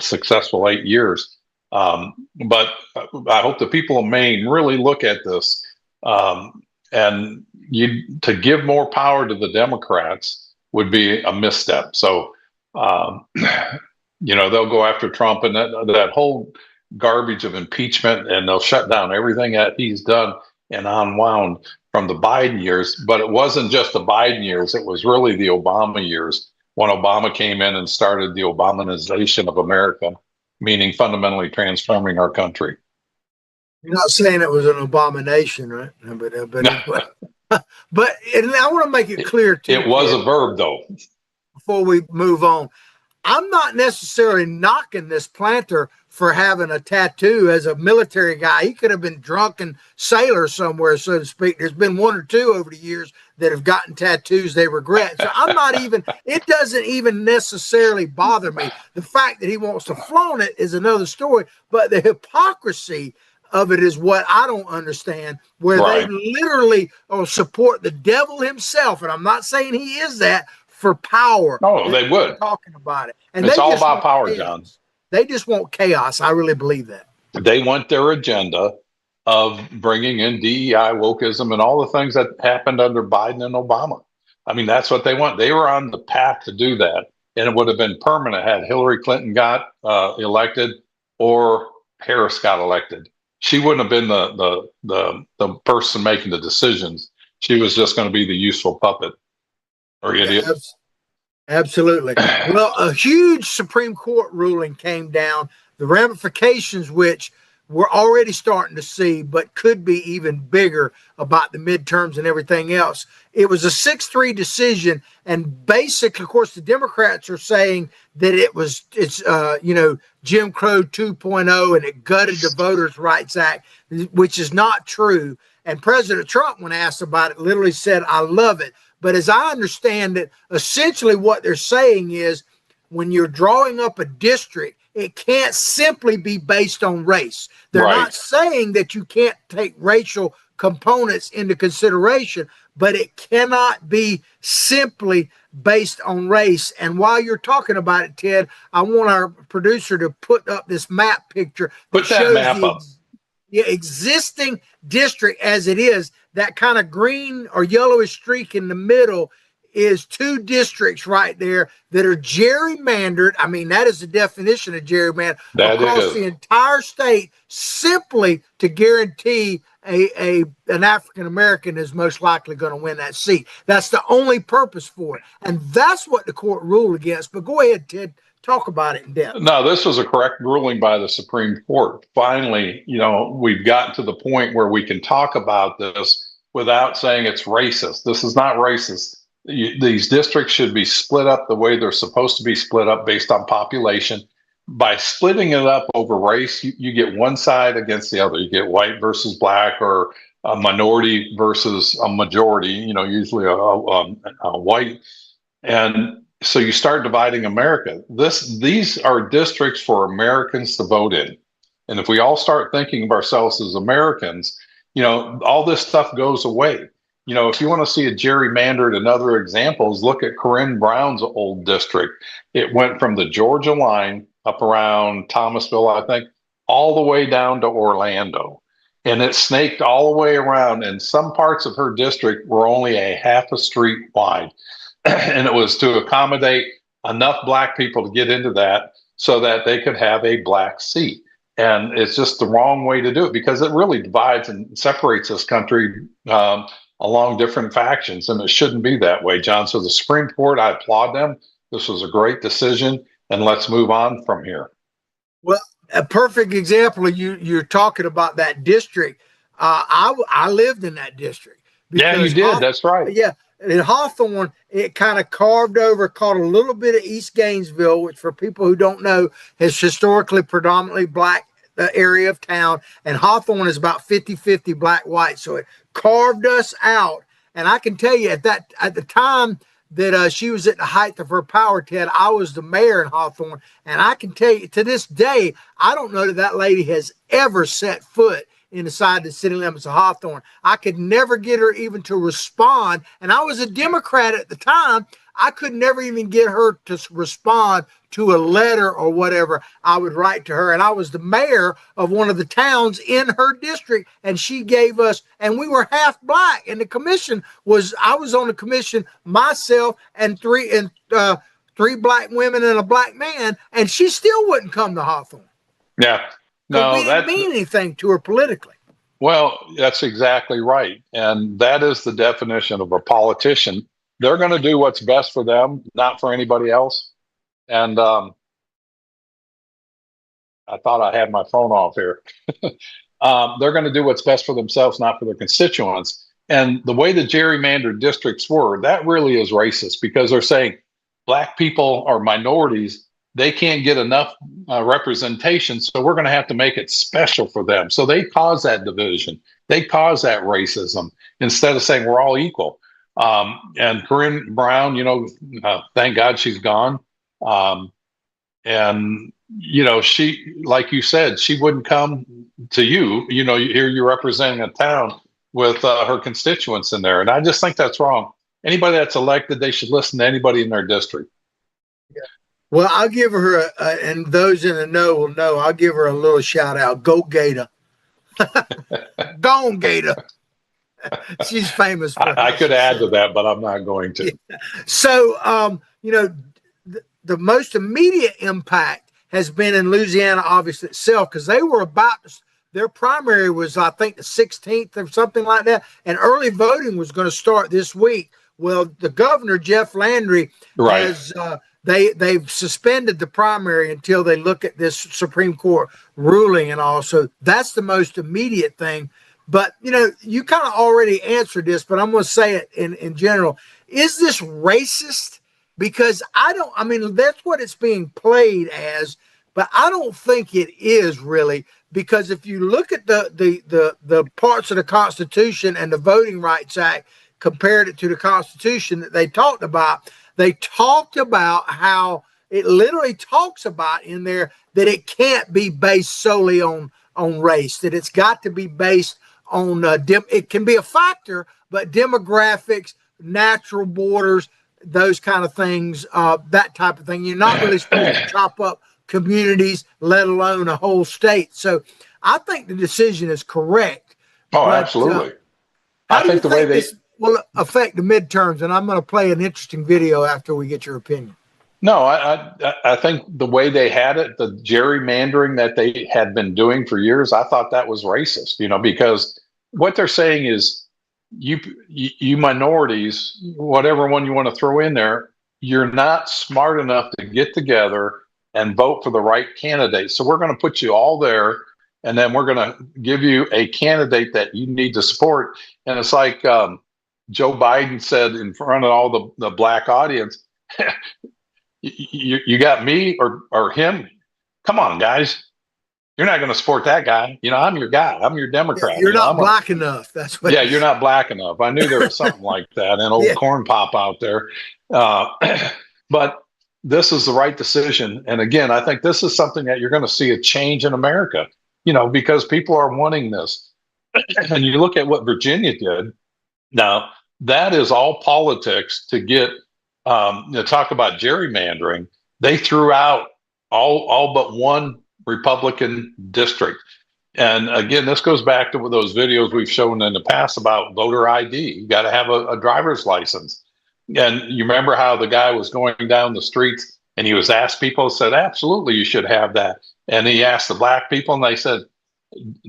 successful 8 years. But I hope the people of Maine really look at this, and to give more power to the Democrats would be a misstep. So They'll go after Trump and that whole garbage of impeachment, and they'll shut down everything that he's done and unwound from the Biden years. But it wasn't just the Biden years. It was really the Obama years when Obama came in and started the Obamanization of America, meaning fundamentally transforming our country. You're not saying it was an abomination, right? But and I want to make it clear too. It was a verb, though. Before we move on, I'm not necessarily knocking this planter for having a tattoo as a military guy. He could have been drunken sailor somewhere, so to speak. There's been one or two over the years that have gotten tattoos they regret. So I'm not even, it doesn't even necessarily bother me. The fact that he wants to flaunt it is another story, but the hypocrisy of it is what I don't understand, where Right. they literally support the devil himself. And I'm not saying he is that for power. No, they would. Talking about it. And It's they all just about want power, chaos. John. They just want chaos. I really believe that. They want their agenda of bringing in DEI, wokeism, and all the things that happened under Biden and Obama. I mean, that's what they want. They were on the path to do that, and it would have been permanent had Hillary Clinton got elected or Harris got elected. She wouldn't have been the person making the decisions. She was just going to be the useful puppet or idiot. Absolutely. Well, a huge Supreme Court ruling came down, the ramifications which we're already starting to see, but could be even bigger about the midterms and everything else. It was a 6-3 decision, and basically, of course, the Democrats are saying that it's Jim Crow 2.0 and it gutted the Voters' Rights Act, which is not true. And President Trump, when asked about it, literally said, "I love it." But as I understand it, essentially what they're saying is when you're drawing up a district, it can't simply be based on race. They're Right. not saying that you can't take racial components into consideration, but it cannot be simply based on race. And while you're talking about it, Ted, I want our producer to put up this map picture that Put that shows map the up. existing district as it is. That kind of green or yellowish streak in the middle is 2 districts right there that are gerrymandered. I mean, that is the definition of gerrymander across the entire state, simply to guarantee an African American is most likely going to win that seat. That's the only purpose for it, and that's what the court ruled against. But go ahead, Ted, talk about it in depth. No, this was a correct ruling by the Supreme Court. Finally, we've gotten to the point where we can talk about this without saying it's racist. This is not racist. These districts should be split up the way they're supposed to be split up based on population. By splitting it up over race, you get one side against the other. You get white versus black, or a minority versus a majority, usually a white. And so you start dividing America. These are districts for Americans to vote in. And if we all start thinking of ourselves as Americans, all this stuff goes away. If you want to see a gerrymandered and other examples, look at Corinne Brown's old district. It went from the Georgia line up around Thomasville, I think, all the way down to Orlando. And it snaked all the way around. And some parts of her district were only a half a street wide. And it was to accommodate enough black people to get into that so that they could have a black seat. And it's just the wrong way to do it, because it really divides and separates this country along different factions. And it shouldn't be that way, John. So the Supreme Court, I applaud them. This was a great decision. And let's move on from here. Well, a perfect example of you're talking about that district. I lived in that district. Yeah, you did. That's right. Yeah. In Hawthorne, it kind of carved over, caught a little bit of East Gainesville, which for people who don't know is historically predominantly black area of town. And Hawthorne is about 50-50 black-white. So it carved us out. And I can tell you at the time that she was at the height of her power, Ted, I was the mayor in Hawthorne. And I can tell you to this day, I don't know that lady has ever set foot inside the city limits of Hawthorne. I could never get her even to respond. And I was a Democrat at the time. I could never even get her to respond to a letter or whatever I would write to her. And I was the mayor of one of the towns in her district. And she gave us, and we were half black. And the commission I was on the commission myself and 3 black women and a black man, and she still wouldn't come to Hawthorne. Yeah. No, No, we didn't mean anything to her politically. well, that's exactly right. And that is the definition of a politician. They're going to do what's best for them, not for anybody else. And I thought I had my phone off here. They're going to do what's best for themselves, not for their constituents. And the way the gerrymandered districts were, that really is racist because they're saying black people are minorities. They can't get enough representation, so we're going to have to make it special for them. So they cause that division. They cause that racism instead of saying we're all equal. And Corinne Brown, thank God she's gone. And she, like you said, she wouldn't come to you. Here you're representing a town with her constituents in there, and I just think that's wrong. Anybody that's elected, they should listen to anybody in their district. Yeah. Well, I'll give her and those in the know will know. I'll give her a little shout out. Go Gator! Go on, Gator! She's famous for. I could add to that, but I'm not going to. Yeah. So, the most immediate impact has been in Louisiana, obviously itself, because they were their primary was, I think, the 16th or something like that, and early voting was going to start this week. Well, the governor, Jeff Landry, has they've suspended the primary until they look at this Supreme Court ruling, and also that's the most immediate thing. But you kind of already answered this, but I'm going to say it in general. Is this racist? Because that's what it's being played as, but I don't think it is really, because if you look at the parts of the Constitution and the Voting Rights Act, compared it to the Constitution that they talked about how it literally talks about in there that it can't be based solely on race, that it's got to be based on, it can be a factor, but demographics, natural borders, those kind of things, that type of thing. You're not really supposed to chop up communities, let alone a whole state. So I think the decision is correct. Oh, absolutely. I think the way this will affect the midterms, and I'm going to play an interesting video after we get your opinion. No, I think the way they had it, the gerrymandering that they had been doing for years, I thought that was racist, because what they're saying is, you minorities, whatever one you want to throw in there, you're not smart enough to get together and vote for the right candidate. So we're going to put you all there, and then we're going to give you a candidate that you need to support. And it's like Joe Biden said in front of all the black audience, you got me or him. Come on, guys. You're not going to support that guy. I'm your guy. I'm your Democrat. You're not black enough. That's what. Yeah, you're not black enough. I knew there was something like that, an old corn pop out there. But this is the right decision. And again, I think this is something that you're going to see a change in America, because people are wanting this. And you look at what Virginia did. Now, that is all politics to get, talk about gerrymandering. They threw out all but one Republican district. And again, this goes back to those videos we've shown in the past about voter ID. You got to have a driver's license. And you remember how the guy was going down the streets and he was asked people, said, absolutely, you should have that. And he asked the black people and they said,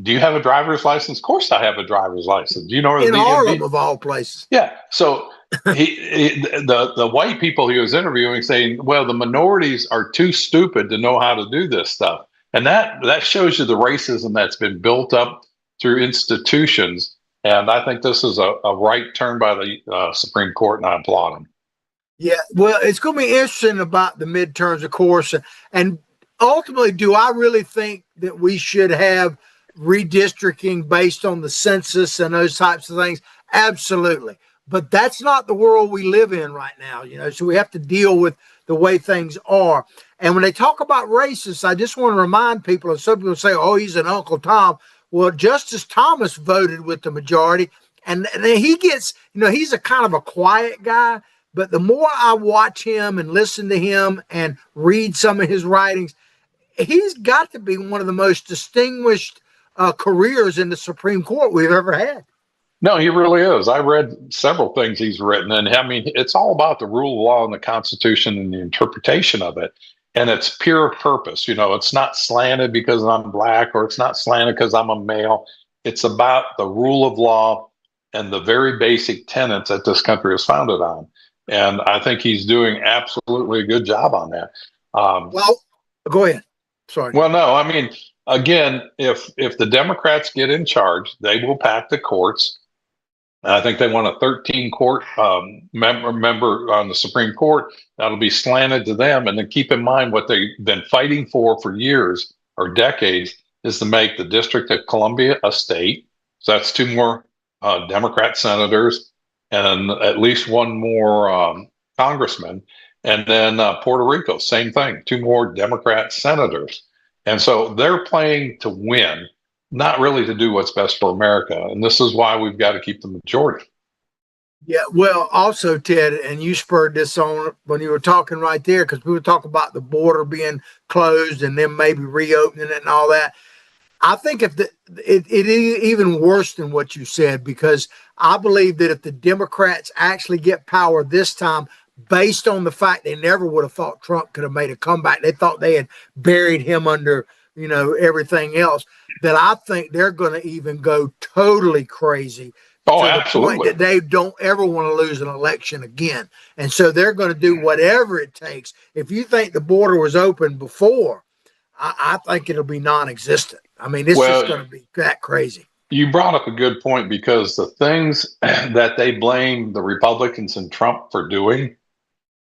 do you have a driver's license? Of course I have a driver's license. Do you know in Harlem of all places? Yeah. So the white people he was interviewing saying, well, the minorities are too stupid to know how to do this stuff. And that shows you the racism that's been built up through institutions. And I think this is a right turn by the Supreme Court, and I applaud them. Yeah, well, it's going to be interesting about the midterms, of course. And ultimately, do I really think that we should have redistricting based on the census and those types of things? Absolutely. But that's not the world we live in right now, so we have to deal with the way things are. And when they talk about racists, I just want to remind people, and some people say, oh, he's an Uncle Tom. Well, Justice Thomas voted with the majority, and he gets, he's a kind of a quiet guy, but the more I watch him and listen to him and read some of his writings, he's got to be one of the most distinguished careers in the Supreme Court we've ever had. No, he really is. I read several things he's written, and I mean, it's all about the rule of law and the Constitution and the interpretation of it. And it's pure purpose. It's not slanted because I'm black, or it's not slanted because I'm a male. It's about the rule of law and the very basic tenets that this country is founded on. And I think he's doing absolutely a good job on that. Well, go ahead. Sorry. Well, no, I mean, again, if the Democrats get in charge, they will pack the courts. I think they want a 13 court member on the Supreme Court that'll be slanted to them. And then keep in mind what they've been fighting for years or decades is to make the District of Columbia a state. So that's 2 more Democrat senators and at least 1 more congressman. And then Puerto Rico, same thing, 2 more Democrat senators. And so they're playing to win, not really to do what's best for America. And this is why we've got to keep the majority. Yeah, well, also, Ted, and you spurred this on when you were talking right there, because we were talking about the border being closed and then maybe reopening it and all that. I think if it is even worse than what you said, because I believe that if the Democrats actually get power this time, based on the fact they never would have thought Trump could have made a comeback, they thought they had buried him under, everything else, that I think they're going to even go totally crazy. Oh, to absolutely. the point that they don't ever want to lose an election again. And so they're going to do whatever it takes. If you think the border was open before, I think it'll be non-existent. I mean, it's just going to be that crazy. You brought up a good point, because the things that they blame the Republicans and Trump for doing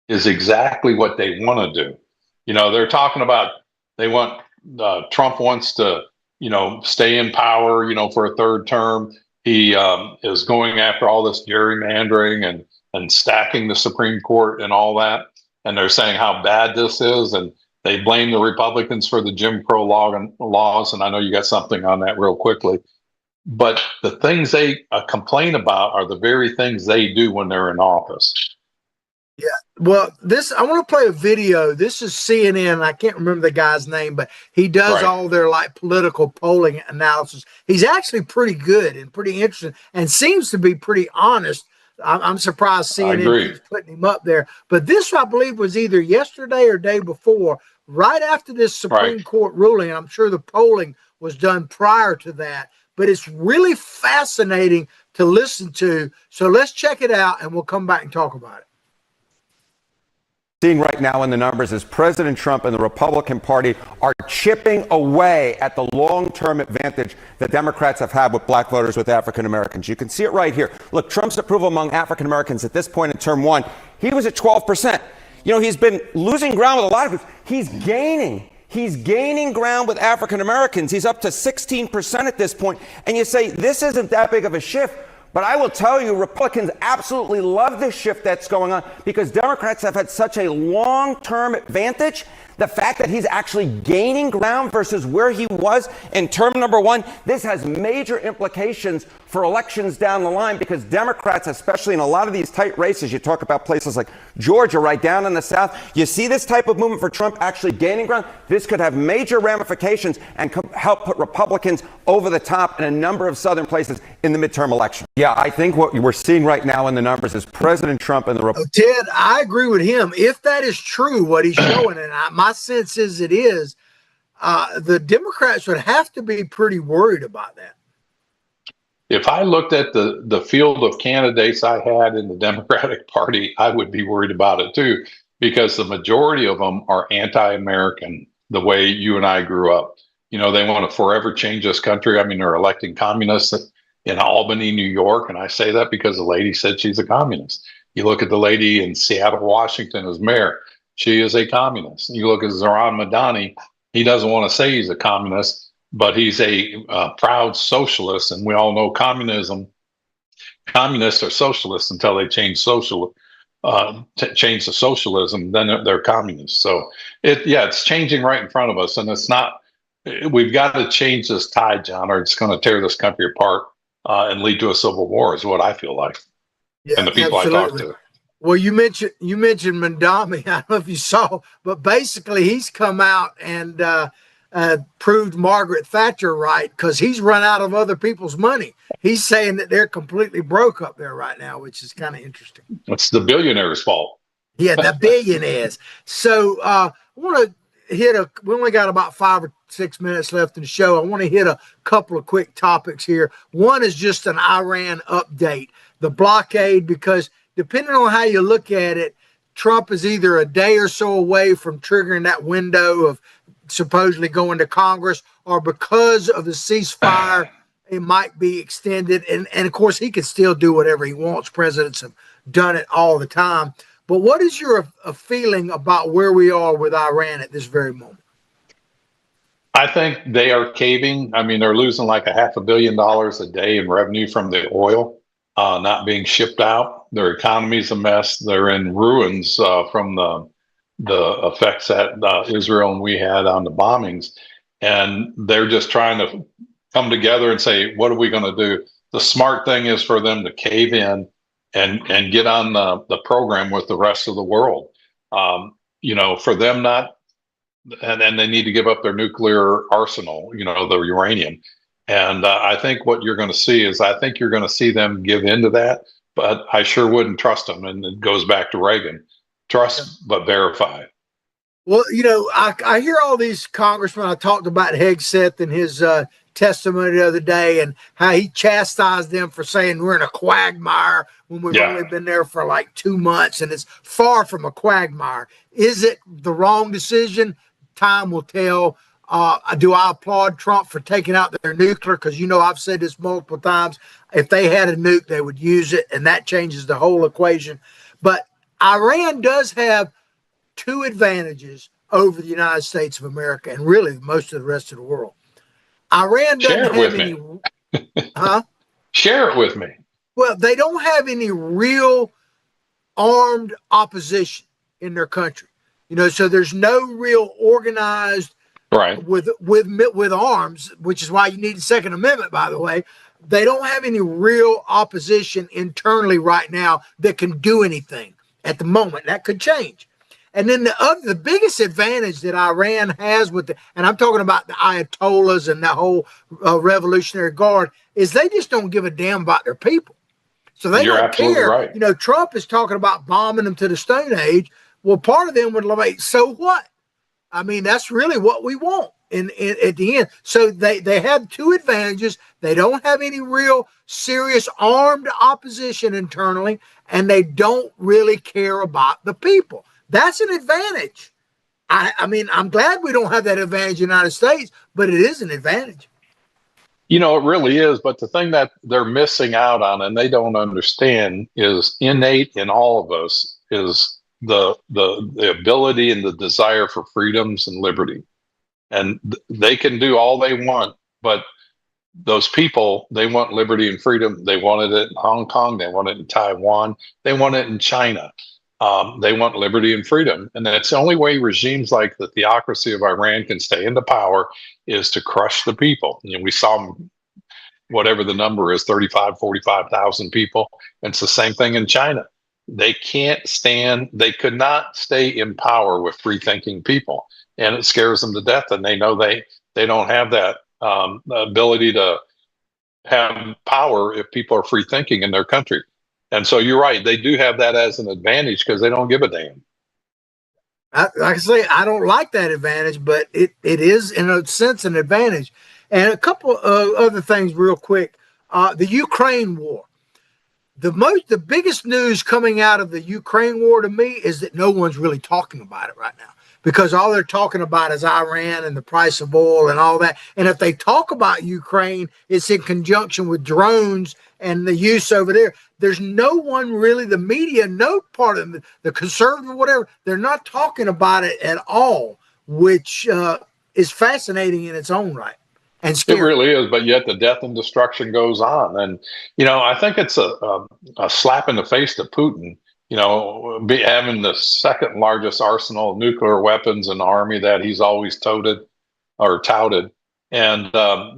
is exactly what they want to do. They're talking about Trump wants to, stay in power, for a 3rd term. He is going after all this gerrymandering and stacking the Supreme Court and all that. And they're saying how bad this is. And they blame the Republicans for the Jim Crow laws. And I know you got something on that real quickly. But the things they complain about are the very things they do when they're in office. Yeah. Well, I want to play a video. This is CNN. I can't remember the guy's name, but he does all their political polling analysis. He's actually pretty good and pretty interesting and seems to be pretty honest. I'm surprised CNN keeps putting him up there. But this, I believe, was either yesterday or day before, right after this Supreme Court ruling. I'm sure the polling was done prior to that. But it's really fascinating to listen to. So let's check it out, and we'll come back and talk about it. Seeing right now in the numbers is President Trump and the Republican Party are chipping away at the long-term advantage that Democrats have had with black voters, with African Americans. You can see it right here. Look, Trump's approval among African Americans at this point in term 1, he was at 12%. He's been losing ground with a lot of people. He's gaining ground with African Americans. He's up to 16% at this point. And you say, this isn't that big of a shift. But I will tell you, Republicans absolutely love this shift that's going on, because Democrats have had such a long-term advantage. The fact that he's actually gaining ground versus where he was in term number 1, this has major implications for elections down the line, because Democrats, especially in a lot of these tight races, you talk about places like Georgia, right down in the South, you see this type of movement for Trump actually gaining ground. This could have major ramifications and help put Republicans over the top in a number of southern places in the midterm election. Yeah, I think what we're seeing right now in the numbers is President Trump and the Ted, I agree with him. If that is true, what he's showing, and my sense is it is, the Democrats would have to be pretty worried about that. If I looked at the field of candidates I had in the Democratic Party, I would be worried about it too, because the majority of them are anti-American, the way you and I grew up. They want to forever change this country. I mean, they're electing communists in Albany, New York. And I say that because the lady said she's a communist. You look at the lady in Seattle, Washington as mayor. She is a communist. You look at Zohran Madani. He doesn't want to say he's a communist, but he's a proud socialist. And we all know communists are socialists until they change change to socialism. Then they're communists. So it's changing right in front of us. And it's not, we've got to change this tide, John, or it's going to tear this country apart and lead to a civil war, is what I feel like. Yeah, and the people I talk to. Well, you mentioned Mandami. I don't know if you saw, but basically he's come out and proved Margaret Thatcher right, because he's run out of other people's money. He's saying that they're completely broke up there right now, which is kind of interesting. It's the billionaire's fault. Yeah, the billionaires. So I want to we only got about 5 or 6 minutes left in the show. I want to hit a couple of quick topics here. One is just an Iran update, the blockade, because depending on how you look at it, Trump is either a day or so away from triggering that window of supposedly going to Congress, or because of the ceasefire, it might be extended. And of course, he can still do whatever he wants. Presidents have done it all the time. But what is your feeling about where we are with Iran at this very moment? I think they are caving. I mean, they're losing like $500 million a day in revenue from the oil not being shipped out. Their economy's a mess. They're in ruins from the effects that Israel and we had on the bombings. And they're just trying to come together and say, what are we going to do? The smart thing is for them to cave in and get on the program with the rest of the world. For them not, and they need to give up their nuclear arsenal, the uranium. And I think what you're going to see is, I think you're going to see them give into that, but I sure wouldn't trust them. And it goes back to Reagan. Trust, but verify. Well, I hear all these congressmen. I talked about Hegseth and his testimony the other day, and how he chastised them for saying we're in a quagmire when we've only been there for like 2 months, and it's far from a quagmire. Is it the wrong decision? Time will tell. Do I applaud Trump for taking out their nuclear? Because, I've said this multiple times. If they had a nuke, they would use it, and that changes the whole equation. But Iran does have 2 advantages over the United States of America, and really most of the rest of the world. Iran doesn't have any. Share it with me. Well, they don't have any real armed opposition in their country. So there's no real organized with arms, which is why you need the Second Amendment, by the way. They don't have any real opposition internally right now that can do anything at the moment. That could change. And then the biggest advantage that Iran has and I'm talking about the Ayatollahs and the whole Revolutionary Guard, is they just don't give a damn about their people. So they don't care. Right. Trump is talking about bombing them to the Stone Age. Well, part of them would like, so what? I mean, that's really what we want at the end. So they have 2 advantages. They don't have any real serious armed opposition internally, and they don't really care about the people. That's an advantage. I mean, I'm glad we don't have that advantage in the United States, but it is an advantage. It really is. But the thing that they're missing out on, and they don't understand, is innate in all of us, is the ability and the desire for freedoms and liberty. And they can do all they want, but those people, they want liberty and freedom. They wanted it in Hong Kong. They want it in Taiwan. They want it in China. They want liberty and freedom. And that's the only way regimes like the theocracy of Iran can stay into power, is to crush the people. We saw, whatever the number is, 35, 45,000 people. And it's the same thing in China. They could not stay in power with free thinking people. And it scares them to death. And they know they don't have that ability to have power if people are free thinking in their country. And so you're right. They do have that as an advantage because they don't give a damn. Like I say, I don't like that advantage, but it is in a sense an advantage. And a couple of other things real quick. The Ukraine war. The biggest news coming out of the Ukraine war to me is that no one's really talking about it right now, because all they're talking about is Iran and the price of oil and all that. And if they talk about Ukraine, it's in conjunction with drones and the use over there. There's no one really, the media, no part of the conservative, whatever, they're not talking about it at all, which is fascinating in its own right. And scary. It really is, but yet the death and destruction goes on. And, I think it's a slap in the face to Putin, having the second largest arsenal of nuclear weapons in the army that he's always touted. And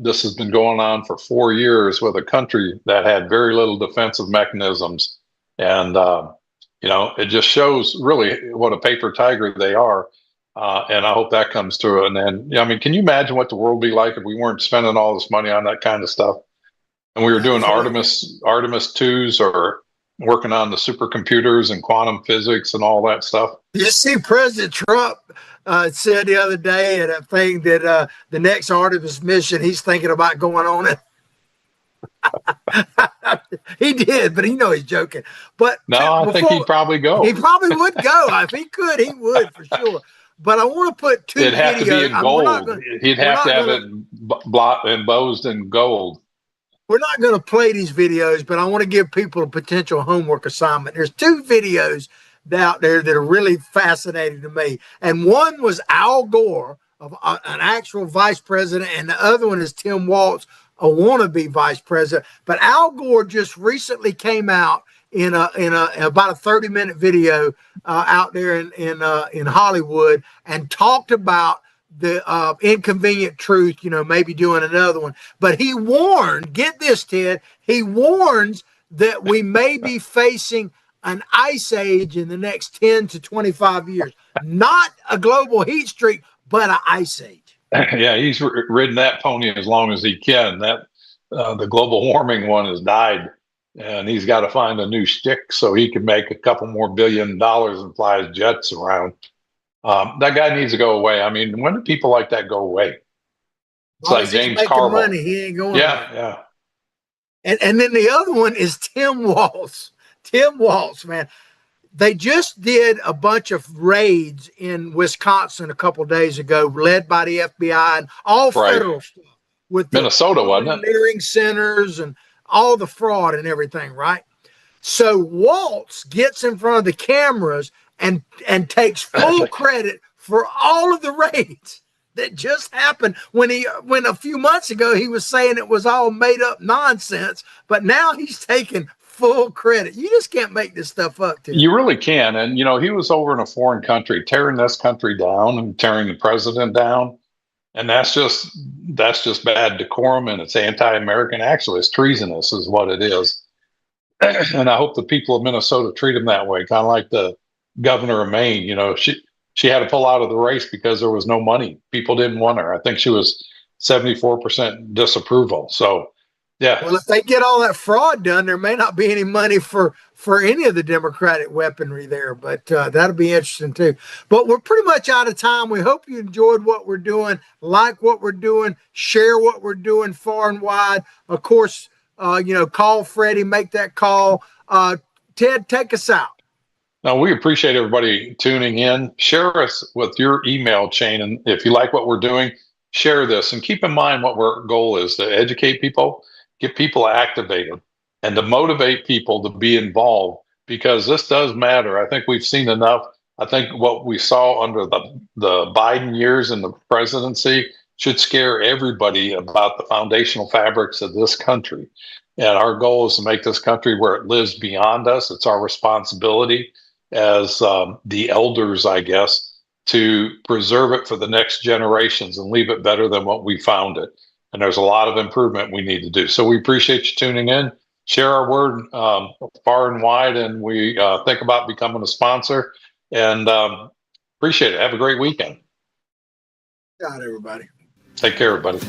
this has been going on for 4 years with a country that had very little defensive mechanisms. And, it just shows really what a paper tiger they are. And I hope that comes through. And then, I mean, can you imagine what the world would be like if we weren't spending all this money on that kind of stuff? And we were doing Artemis 2s or working on the supercomputers and quantum physics and all that stuff. You see, President Trump said the other day at a thing that the next Artemis mission, he's thinking about going on it. He did, but he's joking. But no, I think he'd probably go. He probably would go. If he could, he would for sure. But I want to put two videos. It'd have to be in gold. He'd have to have it embossed in gold. We're not going to play these videos, but I want to give people a potential homework assignment. There's two videos out there that are really fascinating to me. And one was Al Gore, of an actual vice president, and the other one is Tim Walz, a wannabe vice president. But Al Gore just recently came out in about a 30-minute video out there in Hollywood and talked about the inconvenient truth, maybe doing another one. But he warned, get this, Ted, he warns that we may be facing an ice age in the next 10 to 25 years. Not a global heat streak, but an ice age. Yeah, he's ridden that pony as long as he can. That the global warming one has died, and he's got to find a new shtick so he can make a couple more $1 billion and fly his jets around. That guy needs to go away. I mean, when do people like that go away? It's like James Carville. Money, he ain't going. Yeah. And then the other one is Tim Walz. Tim Walz, man. They just did a bunch of raids in Wisconsin a couple of days ago, led by the FBI and all federal stuff. With Minnesota, wasn't it? Clearing centers and all the fraud and everything, right? So Walz gets in front of the cameras and takes full credit for all of the raids that just happened when a few months ago he was saying it was all made up nonsense, but now he's taking full credit. You just can't make this stuff up, Tim. You really can. And he was over in a foreign country, tearing this country down and tearing the president down. And that's just bad decorum, and it's anti-American. Actually, it's treasonous is what it is. And I hope the people of Minnesota treat him that way, kind of like the governor of Maine. She had to pull out of the race because there was no money. People didn't want her. I think she was 74% disapproval. So, yeah. Well, if they get all that fraud done, there may not be any money for any of the Democratic weaponry there, but that'll be interesting too. But we're pretty much out of time. We hope you enjoyed what we're doing, like what we're doing, share what we're doing far and wide. Of course, call Freddie, make that call. Ted, take us out. Now, we appreciate everybody tuning in. Share us with your email chain. And if you like what we're doing, share this. And keep in mind what our goal is: to educate people, get people activated, and to motivate people to be involved, because this does matter. I think we've seen enough. I think what we saw under the Biden years in the presidency should scare everybody about the foundational fabrics of this country. And our goal is to make this country where it lives beyond us. It's our responsibility as the elders, I guess, to preserve it for the next generations and leave it better than what we found it. And there's a lot of improvement we need to do. So we appreciate you tuning in. Share our word far and wide, and we think about becoming a sponsor. And appreciate it. Have a great weekend. Got everybody. Take care, everybody.